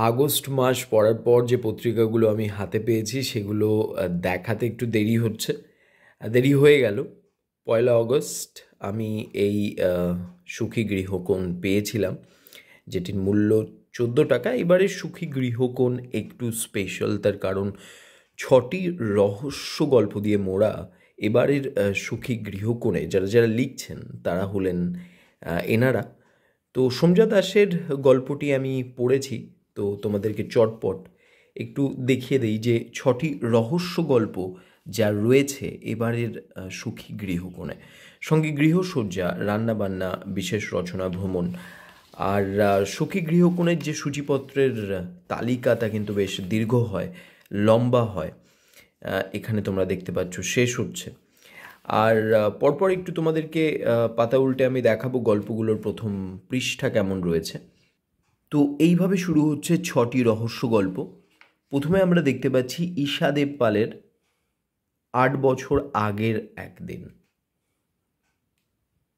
August মাস পড়ার পর যে পত্রিকাগুলো আমি হাতে পেয়েছি সেগুলো দেখাতে একটু দেরি হচ্ছে। দেরি হয়ে গেল। ১লা অগস্ট আমি এই সুখী গৃহকোণ পেয়েছিলাম, যেটির মূল্য ১৪ টাকা। এবারের সুখী গৃহকোণ একটু স্পেশাল, তার কারণ ৬টি রহস্য গল্প দিয়ে মোড়া। এবারের সুখী গৃহকোণে যারা যারা লিখছেন তারা হলেন এনারা। তো সোমজা দাসের গল্পটি আমি পড়েছি, তো তোমাদেরকে চটপট একটু দেখিয়ে দিই যে ৬টি রহস্য গল্প যা রয়েছে এবারের সুখী গৃহকোণে। সঙ্গে গৃহসজ্জা, রান্নাবান্না, বিশেষ রচনা, ভ্রমণ। আর সুখী গৃহকোণের যে সূচিপত্রের তালিকা তা কিন্তু বেশ দীর্ঘ হয়, লম্বা হয়। এখানে তোমরা দেখতে পাচ্ছ শেষ হচ্ছে। আর পরপর একটু তোমাদেরকে পাতা উল্টে আমি দেখাবো গল্পগুলোর প্রথম পৃষ্ঠা কেমন রয়েছে। তো এইভাবে শুরু হচ্ছে ৬টি রহস্য গল্প। প্রথমে আমরা দেখতে পাচ্ছি ঈশা দেবপালের ৮ বছর আগের একদিন।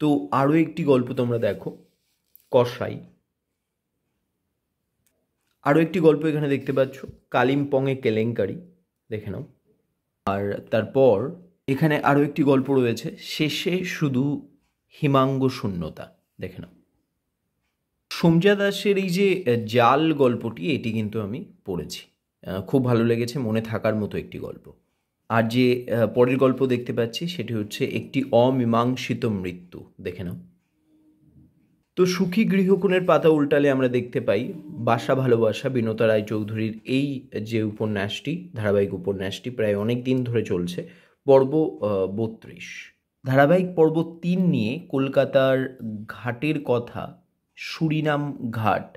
তো আরও একটি গল্প তোমরা দেখো, কসাই। আরও একটি গল্প এখানে দেখতে পাচ্ছ, কালিম্পংয়ে কেলেঙ্কারি, দেখে নাও। আর তারপর এখানে আরও একটি গল্প রয়েছে, শেষে শুধু হিমাঙ্গ শূন্যতা, দেখে নাও। সোমজা দাসের এই যে জাল গল্পটি, এটি কিন্তু আমি পড়েছি, খুব ভালো লেগেছে, মনে থাকার মতো একটি গল্প। আর যে পরের গল্প দেখতে পাচ্ছি সেটি হচ্ছে একটি অমীমাংসিত মৃত্যু, দেখে নাও। তো সুখী গৃহকোণের পাতা উল্টালে আমরা দেখতে পাই বাসা ভালোবাসা, বিনতা রায়চৌধুরীর এই যে উপন্যাসটি, ধারাবাহিক উপন্যাসটি প্রায় অনেক দিন ধরে চলছে, পর্ব ৩২। ধারাবাহিক পর্ব ৩ নিয়ে কলকাতার ঘাটের কথা, সুরিনাম ঘাট,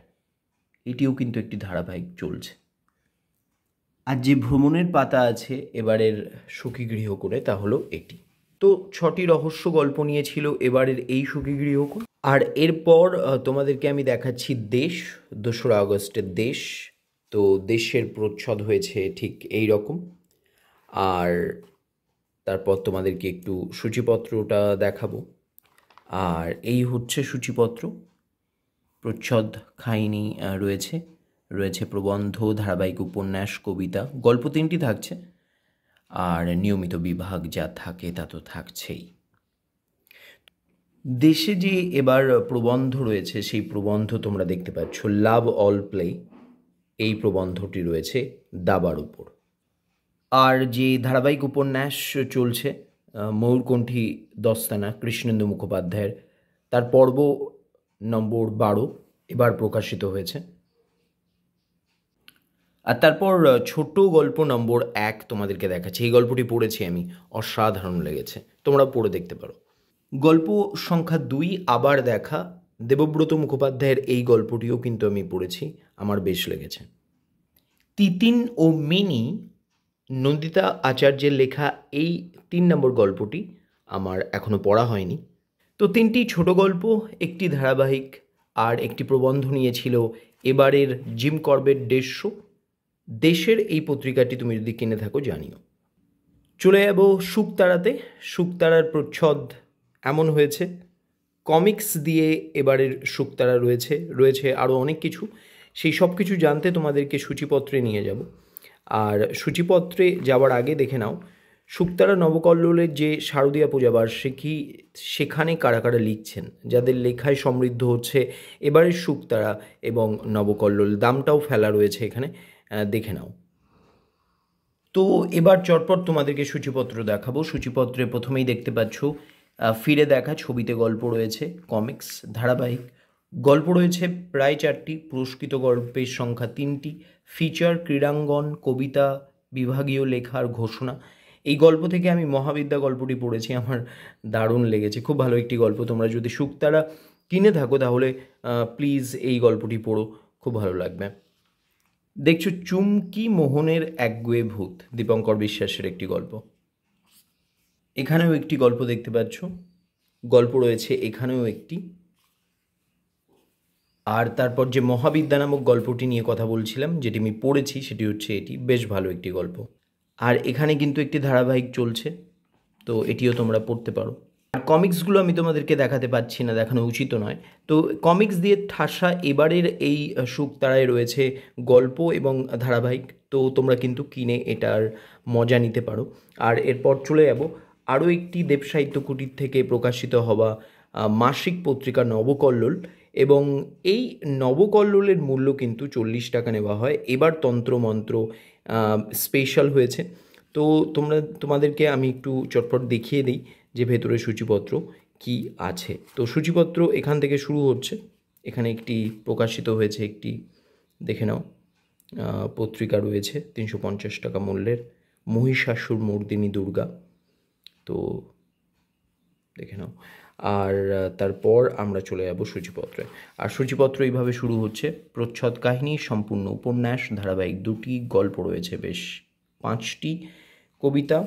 এটিও কিন্তু একটি ধারাবাহিক চলছে। আর যে ভ্রমণের পাতা আছে এবারের সুখী গৃহকোণে তা হলো এটি। তো ৬টি রহস্য গল্প নিয়েছিল এবারের এই সুখী গৃহকোণ। আর এরপর তোমাদেরকে আমি দেখাচ্ছি দেশ, ২রা আগস্টের দেশ। তো দেশের প্রচ্ছদ হয়েছে ঠিক এই রকম। আর তারপর তোমাদেরকে একটু সূচিপত্রটা দেখাবো। আর এই হচ্ছে সূচিপত্র। প্রচ্ছদ কাহিনী রয়েছে, রয়েছে প্রবন্ধ, ধারাবাহিক উপন্যাস, কবিতা, গল্প ৩টি থাকছে। আর নিয়মিত বিভাগ যা থাকে তা তো থাকছেই। দেশে যে এবার প্রবন্ধ রয়েছে সেই প্রবন্ধ তোমরা দেখতে পাচ্ছ, লাভ অল প্লে, এই প্রবন্ধটি রয়েছে দাবার উপর। আর যে ধারাবাহিক উপন্যাস চলছে ময়ূরকণ্ঠী দস্তানা, কৃষ্ণেন্দু মুখোপাধ্যায়ের, তার পর্ব নম্বর ১২ এবার প্রকাশিত হয়েছে। আর তারপর ছোট গল্প নম্বর ১ তোমাদেরকে দেখাচ্ছি। এই গল্পটি পড়েছি আমি, অসাধারণ লেগেছে, তোমরা পড়ে দেখতে পারো। গল্প সংখ্যা ২, আবার দেখা, দেবব্রত মুখোপাধ্যায়ের এই গল্পটিও কিন্তু আমি পড়েছি, আমার বেশ লেগেছে। তিতিন ও মিনি, নন্দিতা আচার্যের লেখা এই ৩ নম্বর গল্পটি আমার এখনও পড়া হয়নি। তো ৩টি ছোট গল্প, একটি ধারাবাহিক আর একটি প্রবন্ধ নিয়েছিল এবারের জিম করবেট ১৫০। দেশের এই পত্রিকাটি তুমি যদি কিনে থাকো জানিও। চলে যাব শুকতারাতে। শুকতারার প্রচ্ছদ এমন হয়েছে, কমিক্স দিয়ে এবারের শুকতারা রয়েছে, রয়েছে আরও অনেক কিছু। সেই সব কিছু জানতে তোমাদেরকে সূচিপত্রে নিয়ে যাব। আর সূচিপত্রে যাওয়ার আগে দেখে নাও শুকতারা নবকল্লোলের যে শারদীয়া পূজা বার্ষিকী, সেখানে কারা কারা লিখছেন, যাদের লেখায় সমৃদ্ধ হচ্ছে এবারের শুকতারা এবং নবকল্লোল। দামটাও ফেলা রয়েছে এখানে, দেখে নাও। তো এবার চটপট তোমাদেরকে সূচিপত্র দেখাবো। সূচিপত্রে প্রথমেই দেখতে পাচ্ছ ফিরে দেখা, ছবিতে গল্প রয়েছে, কমিক্স, ধারাবাহিক গল্প রয়েছে প্রায় 4টি, পুরস্কৃত গল্পের সংখ্যা 3টি, ফিচার, ক্রীড়াঙ্গন, কবিতা, বিভাগীয় লেখার ঘোষণা। এই গল্প থেকে আমি মহাবিদ্যা গল্পটি পড়েছি, আমার দারুণ লেগেছে, খুব ভালো একটি গল্প। তোমরা যদি শুকতারা কিনে থাকো তাহলে প্লিজ এই গল্পটি পড়ো, খুব ভালো লাগবে। দেখছো চুমকি মোহনের একগুয়ে ভূত, দীপঙ্কর বিশ্বাসের একটি গল্প। এখানেও একটি গল্প দেখতে পাচ্ছ, গল্প রয়েছে এখানেও একটি। আর তারপর যে মহাবিদ্যা নামক গল্পটি নিয়ে কথা বলছিলাম, যেটি আমি পড়েছি, সেটি হচ্ছে এটি, বেশ ভালো একটি গল্প। আর এখানে কিন্তু একটি ধারাবাহিক চলছে, তো এটিও তোমরা পড়তে পারো। আর কমিক্সগুলো আমি তোমাদেরকে দেখাতে পাচ্ছি না, দেখানো উচিত নয়। তো কমিক্স দিয়ে ঠাসা এবারের এই শুকতারায় রয়েছে গল্প এবং ধারাবাহিক। তো তোমরা কিন্তু কিনে এটার মজা নিতে পারো। আর এরপর চলে যাব আরও একটি দেব সাহিত্য কুটির থেকে প্রকাশিত হওয়া মাসিক পত্রিকা নবকল্লোল। এবং এই নবকল্লোলের মূল্য কিন্তু 40 টাকা নেওয়া হয়। এবার তন্ত্রমন্ত্র স্পেশাল হয়েছে। তো তোমাদেরকে আমি একটু চটপট দেখিয়ে দিই যে ভেতরে সূচিপত্র কি আছে। তো সূচিপত্র এখান থেকে শুরু হচ্ছে। এখানে একটি প্রকাশিত হয়েছে, একটি দেখে নাও পত্রিকা রয়েছে 350 টাকা মূল্যের, মহিষাসুর মর্দিনী দুর্গা। তো দেখে নাও। আর তারপর আমরা চলে যাব সূচিপত্রে। আর সূচিপত্র এইভাবে শুরু হচ্ছে, প্রচ্ছদ কাহিনী, সম্পূর্ণ উপন্যাস, ধারাবাহিক 2টি, গল্প রয়েছে বেশ 5টি, কবিতা,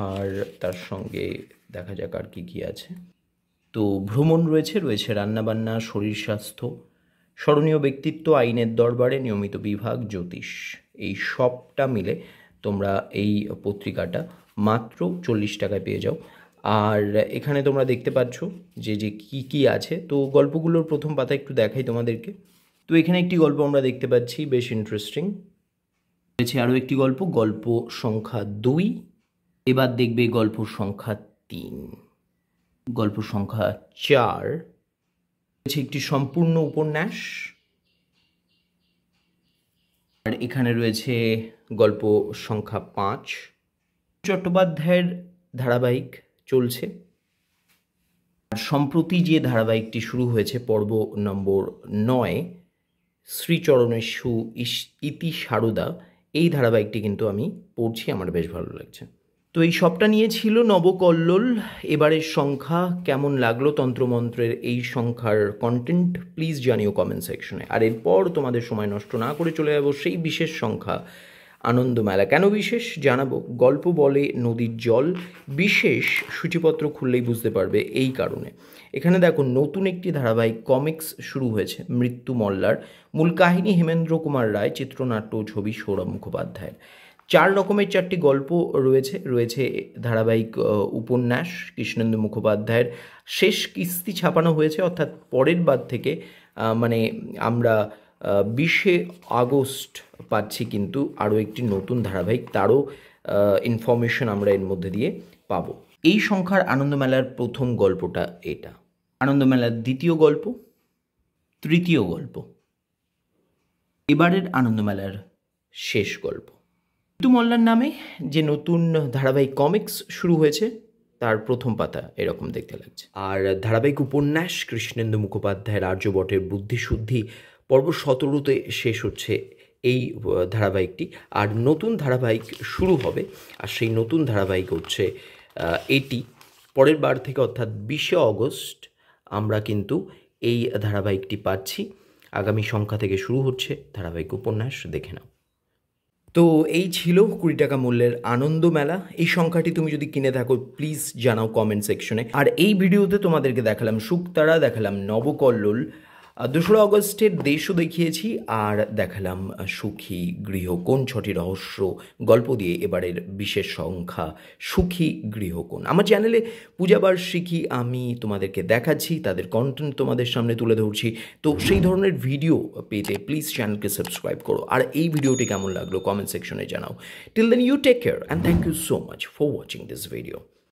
আর তার সঙ্গে দেখা যাক আর কী কী আছে। তো ভ্রমণ রয়েছে রান্নাবান্না, শরীর স্বাস্থ্য, স্মরণীয় ব্যক্তিত্ব, আইনের দরবারে, নিয়মিত বিভাগ, জ্যোতিষ, এই সবটা মিলে তোমরা এই পত্রিকাটা মাত্র 40 টাকায় পেয়ে যাও। আর এখানে তোমরা দেখতে পাচ্ছ যে কী কী আছে। তো গল্পগুলোর প্রথম পাতা একটু দেখাই তোমাদেরকে। তো এখানে একটি গল্প আমরা দেখতে পাচ্ছি, বেশ ইন্টারেস্টিং রয়েছে। আরও একটি গল্প, গল্প সংখ্যা 2। এবার দেখবে গল্প সংখ্যা 3, গল্প সংখ্যা 4 রয়েছে একটি সম্পূর্ণ উপন্যাস। আর এখানে রয়েছে গল্প সংখ্যা 5। চট্টোপাধ্যায়ের ধারাবাহিক চলছে। আর সম্প্রতি যে ধারাবাহিকটি শুরু হয়েছে, পর্ব নম্বর 9, শ্রীচরণেষু ইতি সারদা, এই ধারাবাহিকটি কিন্তু আমি পড়ছি, আমার বেশ ভালো লাগছে। তো এই সবটা নিয়ে ছিল নবকল্লোল। এবারের সংখ্যা কেমন লাগলো, তন্ত্রমন্ত্রের এই সংখ্যার কন্টেন্ট প্লিজ জানিও কমেন্ট সেকশনে। আর এরপর তোমাদের সময় নষ্ট না করে চলে যাবো সেই বিশেষ সংখ্যা আনন্দমেলা। কেন বিশেষ জানাবো, গল্প বলে নদীর জল, বিশেষ সূচিপত্র খুললেই বুঝতে পারবে এই কারণে। এখানে দেখো নতুন একটি ধারাবাহিক কমিক্স শুরু হয়েছে, মৃত্যু মল্লার। মূল কাহিনী হেমেন্দ্র কুমার রায়, চিত্রনাট্য ছবি সৌরভ মুখোপাধ্যায়ের। 4 রকমের 4টি গল্প রয়েছে ধারাবাহিক উপন্যাস কৃষ্ণেন্দু মুখোপাধ্যায়ের। শেষ কিস্তি ছাপানো হয়েছে, অর্থাৎ পরের বার থেকে মানে আমরা 20শে আগস্ট পাচ্ছি কিন্তু আরও একটি নতুন ধারাবাহিক, তারও ইনফরমেশন আমরা এর মধ্যে দিয়ে পাবো। এই সংখ্যার আনন্দমেলার প্রথম গল্পটা এটা, আনন্দমেলার দ্বিতীয় গল্প, তৃতীয় গল্প, এবারের আনন্দমেলার শেষ গল্প। মৃত্যু মল্লার নামে যে নতুন ধারাবাহিক কমিক্স শুরু হয়েছে তার প্রথম পাতা এরকম দেখতে লাগছে। আর ধারাবাহিক উপন্যাস কৃষ্ণেন্দু মুখোপাধ্যায়ের আর্যবটের বুদ্ধিশুদ্ধি, পর্ব 17তে শেষ হচ্ছে এই ধারাবাহিকটি। আর নতুন ধারাবাহিক শুরু হবে, আর সেই নতুন ধারাবাহিক হচ্ছে এটি। পরের বার থেকে অর্থাৎ 20শে আগস্ট আমরা কিন্তু এই ধারাবাহিকটি পাচ্ছি। আগামী সংখ্যা থেকে শুরু হচ্ছে ধারাবাহিক উপন্যাস, দেখে নাও। তো এই ছিল 20 টাকা মূল্যের আনন্দমেলা। এই সংখ্যাটি তুমি যদি কিনে থাকো প্লিজ জানাও কমেন্ট সেকশনে। আর এই ভিডিওতে তোমাদেরকে দেখালাম শুকতারা, দেখালাম নবকল্লোল, 2রা আগস্টের দেশও দেখিয়েছি, আর দেখালাম সুখী গৃহকোণ, 6টি রহস্য গল্প দিয়ে এবারের বিশেষ সংখ্যা সুখী গৃহকোণ। আমার চ্যানেলে পূজাবার্ষিকী আমি তোমাদেরকে দেখাচ্ছি, তাদের কন্টেন্ট তোমাদের সামনে তুলে ধরছি। তো সেই ধরনের ভিডিও পেতে প্লিজ চ্যানেলকে সাবস্ক্রাইব করো। আর এই ভিডিওটি কেমন লাগলো কমেন্ট সেকশনে জানাও। Till then you take care and thank you so much for watching this video.